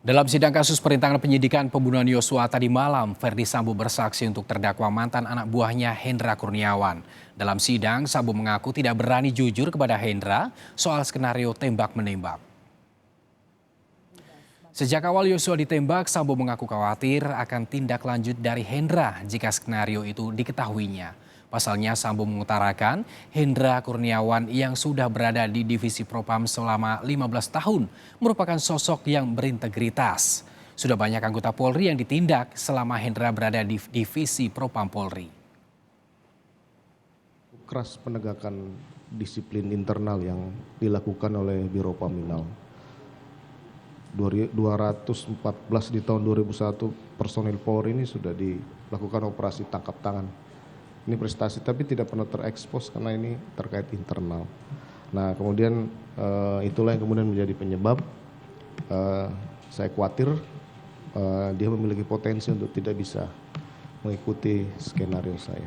Dalam sidang kasus perintangan penyidikan pembunuhan Yosua tadi malam, Verdi Sambo bersaksi untuk terdakwa mantan anak buahnya Hendra Kurniawan. Dalam sidang, Sambo mengaku tidak berani jujur kepada Hendra soal skenario tembak-menembak. Sejak awal Yosua ditembak, Sambo mengaku khawatir akan tindak lanjut dari Hendra jika skenario itu diketahuinya. Pasalnya Sambo mengutarakan Hendra Kurniawan yang sudah berada di divisi Propam selama 15 tahun merupakan sosok yang berintegritas. Sudah banyak anggota Polri yang ditindak selama Hendra berada di divisi Propam Polri. Keras penegakan disiplin internal yang dilakukan oleh Biro Paminal. 214 di tahun 2001 personil Polri ini sudah dilakukan operasi tangkap tangan. Ini prestasi tapi tidak pernah terekspos karena ini terkait internal. Nah kemudian itulah yang kemudian menjadi penyebab saya khawatir dia memiliki potensi untuk tidak bisa mengikuti skenario saya.